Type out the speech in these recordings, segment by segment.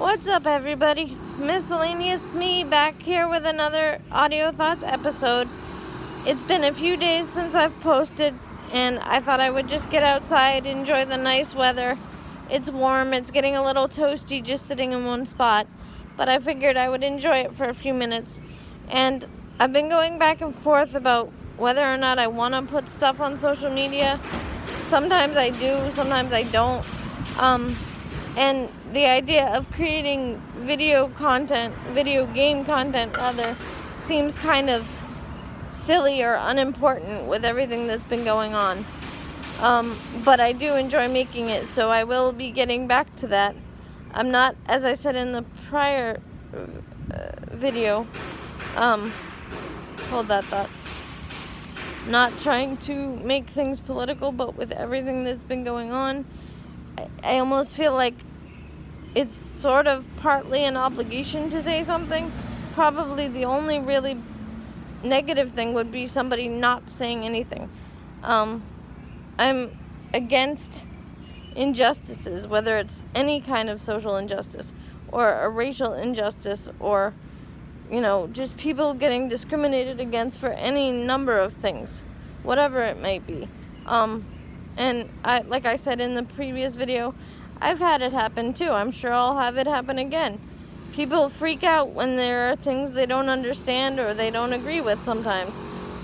What's up, everybody? Miscellaneous me back here with another Audio Thoughts episode. It's been a few days since I've posted, and I thought I would just get outside, enjoy the nice weather. It's warm, it's getting a little toasty just sitting in one spot, but I figured I would enjoy it for a few minutes. And I've been going back and forth about whether or not I want to put stuff on social media. Sometimes I do, sometimes I don't. And the idea of creating video game content rather, seems kind of silly or unimportant with everything that's been going on. But I do enjoy making it, so I will be getting back to that. I'm not, as I said in the prior video, hold that thought. Not trying to make things political, but with everything that's been going on, I almost feel like it's sort of partly an obligation to say something. Probably the only really negative thing would be somebody not saying anything. I'm against injustices, whether it's any kind of social injustice or a racial injustice or, just people getting discriminated against for any number of things, whatever it might be. And like I said in the previous video, I've had it happen too. I'm sure I'll have it happen again. People freak out when there are things they don't understand or they don't agree with sometimes.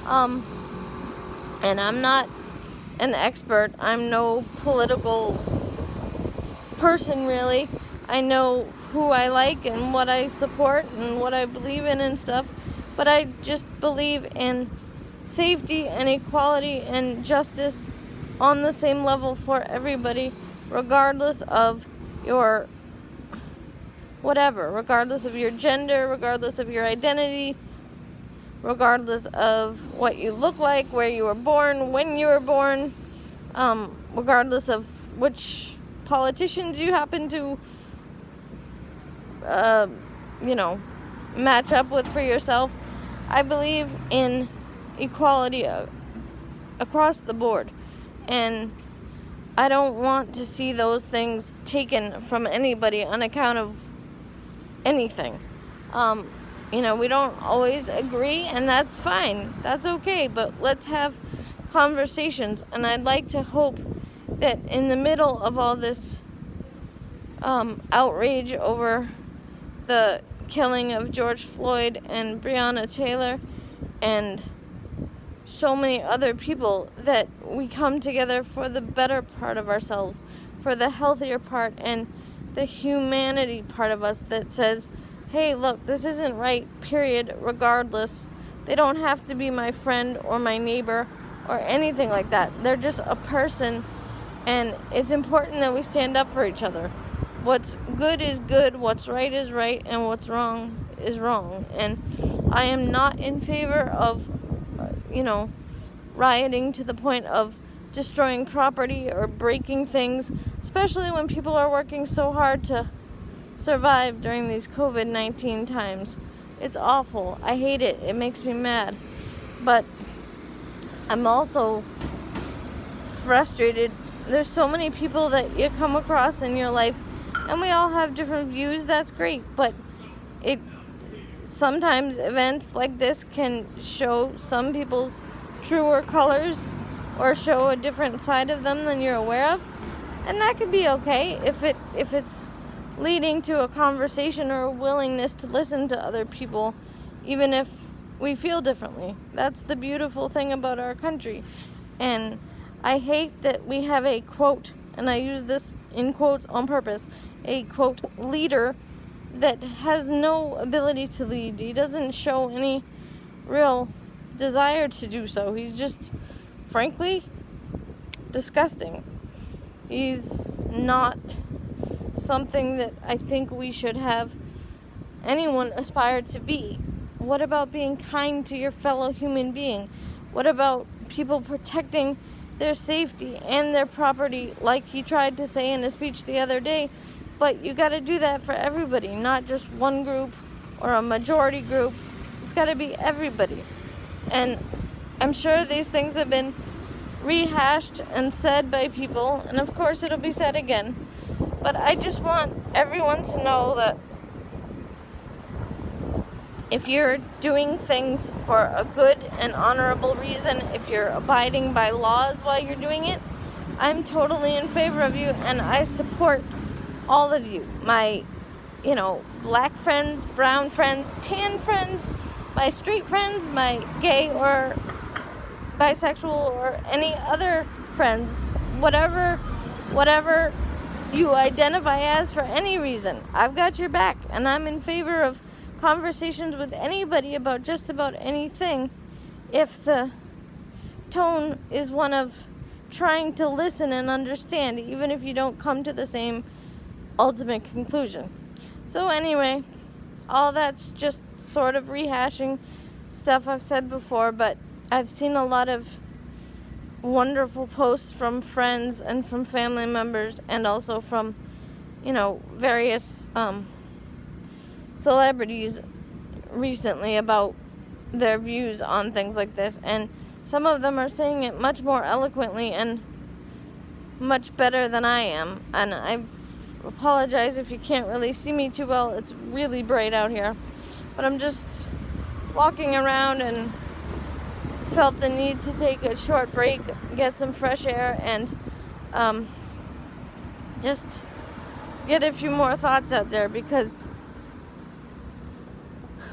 And I'm not an expert. I'm no political person, really. I know who I like and what I support and what I believe in and stuff. But I just believe in safety and equality and justice on the same level for everybody, regardless of your whatever, regardless of your gender, regardless of your identity, regardless of what you look like, where you were born, when you were born, regardless of which politicians you happen to, match up with for yourself. I believe in equality across the board. And I don't want to see those things taken from anybody on account of anything. We don't always agree, and that's fine. That's okay, but let's have conversations. And I'd like to hope that in the middle of all this outrage over the killing of George Floyd and Breonna Taylor and so many other people, that we come together for the better part of ourselves, for the healthier part and the humanity part of us that says, hey, look, this isn't right, period, regardless. They don't have to be my friend or my neighbor or anything like that. They're just a person, and it's important that we stand up for each other. What's good is good, what's right is right, and what's wrong is wrong. And I am not in favor of rioting to the point of destroying property or breaking things, especially when people are working so hard to survive during these COVID-19 times. It's awful. I hate it. It makes me mad. But I'm also frustrated. There's so many people that you come across in your life, and we all have different views. That's great. But sometimes events like this can show some people's truer colors or show a different side of them than you're aware of, and that could be okay if it's leading to a conversation or a willingness to listen to other people, even if we feel differently. That's the beautiful thing about our country. And I hate that we have a quote, and I use this in quotes on purpose, a quote leader that has no ability to lead. He doesn't show any real desire to do so. He's just, frankly, disgusting. He's not something that I think we should have anyone aspire to be. What about being kind to your fellow human being? What about people protecting their safety and their property, like he tried to say in a speech the other day? But you got to do that for everybody, not just one group or a majority group. It's got to be everybody. And I'm sure these things have been rehashed and said by people, and of course it'll be said again. But I just want everyone to know that if you're doing things for a good and honorable reason, if you're abiding by laws while you're doing it, I'm totally in favor of you, and I support all of you. My, black friends, brown friends, tan friends, my straight friends, my gay or bisexual or any other friends, whatever you identify as for any reason. I've got your back, and I'm in favor of conversations with anybody about just about anything if the tone is one of trying to listen and understand, even if you don't come to the same ultimate conclusion. So anyway, all that's just sort of rehashing stuff I've said before, but I've seen a lot of wonderful posts from friends and from family members, and also from various celebrities recently about their views on things like this, and some of them are saying it much more eloquently and much better than I am. And I apologize if you can't really see me too well. It's really bright out here, but I'm just walking around and felt the need to take a short break, get some fresh air, and just get a few more thoughts out there, because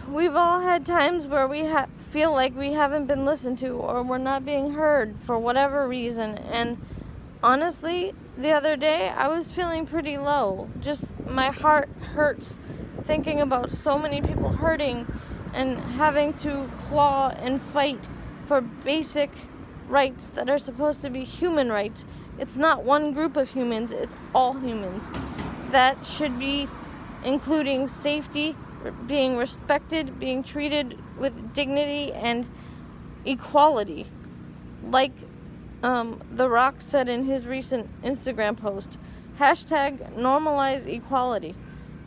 we've all had times where we feel like we haven't been listened to, or we're not being heard for whatever reason. And honestly, the other day I was feeling pretty low. Just my heart hurts thinking about so many people hurting and having to claw and fight for basic rights that are supposed to be human rights. It's not one group of humans, it's all humans. That should be including safety, being respected, being treated with dignity and equality. Like The Rock said in his recent Instagram post, #Normalize Equality.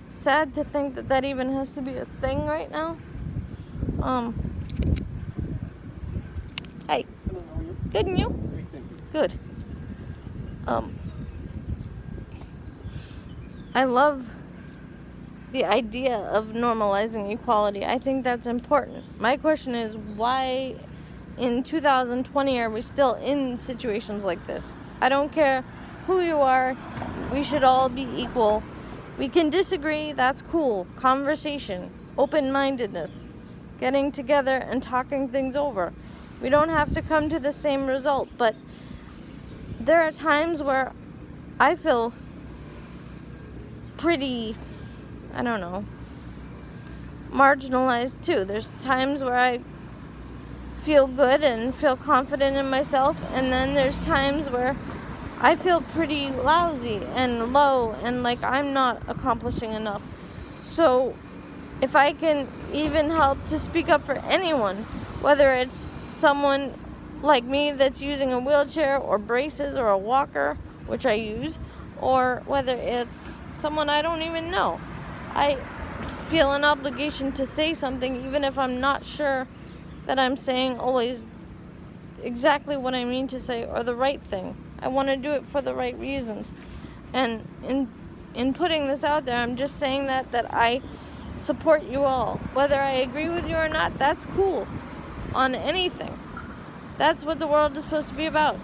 Sad to think that even has to be a thing right now. Hey. Hello, how are you? Good, and you? Great, thank you. Good. I love the idea of normalizing equality. I think that's important. My question is, why in 2020 are we still in situations like this? I don't care who you are. We should all be equal. We can disagree. That's cool. Conversation, open-mindedness, getting together and talking things over. We don't have to come to the same result, but there are times where I feel pretty, marginalized too. There's times where I feel good and feel confident in myself, and then there's times where I feel pretty lousy and low and like I'm not accomplishing enough. So if I can even help to speak up for anyone, whether it's someone like me that's using a wheelchair or braces or a walker, which I use, or whether it's someone I don't even know, I feel an obligation to say something, even if I'm not sure that I'm saying always exactly what I mean to say or the right thing. I want to do it for the right reasons. And in putting this out there, I'm just saying that I support you all. Whether I agree with you or not, that's cool. On anything. That's what the world is supposed to be about.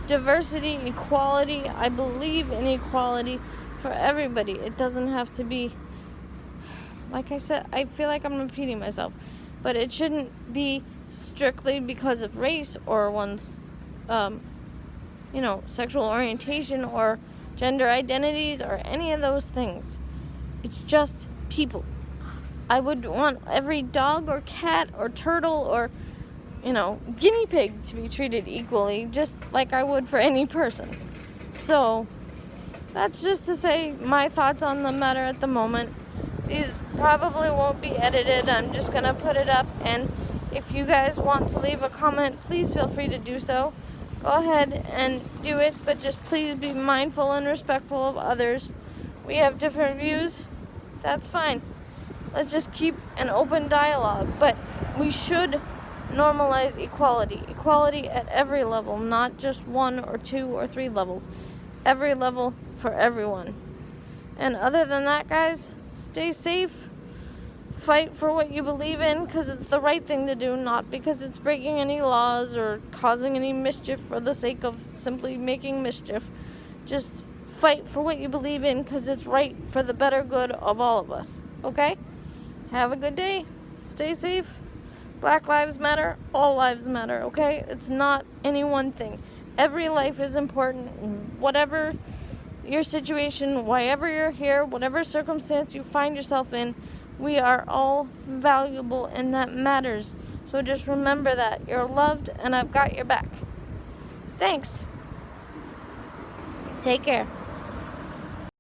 Diversity, equality. I believe in equality for everybody. It doesn't have to be, like I said, I feel like I'm repeating myself, but it shouldn't be strictly because of race or one's sexual orientation or gender identities or any of those things. It's just people. I would want every dog or cat or turtle or guinea pig to be treated equally, just like I would for any person. So that's just to say my thoughts on the matter at the moment. These probably won't be edited. I'm just gonna put it up, and if you guys want to leave a comment, please feel free to do so. Go ahead and do it, but just please be mindful and respectful of others. We have different views. That's fine. Let's just keep an open dialogue, but we should normalize equality. Equality at every level, not just 1 or 2 or 3 levels. Every level for everyone. And other than that, guys, stay safe. Fight for what you believe in because it's the right thing to do, not because it's breaking any laws or causing any mischief for the sake of simply making mischief. Just fight for what you believe in because it's right for the better good of all of us. Okay? Have a good day. Stay safe. Black lives matter. All lives matter. Okay? It's not any one thing. Every life is important. Whatever your situation, wherever you're here, whatever circumstance you find yourself in, we are all valuable and that matters. So just remember that. You're loved and I've got your back. Thanks. Take care.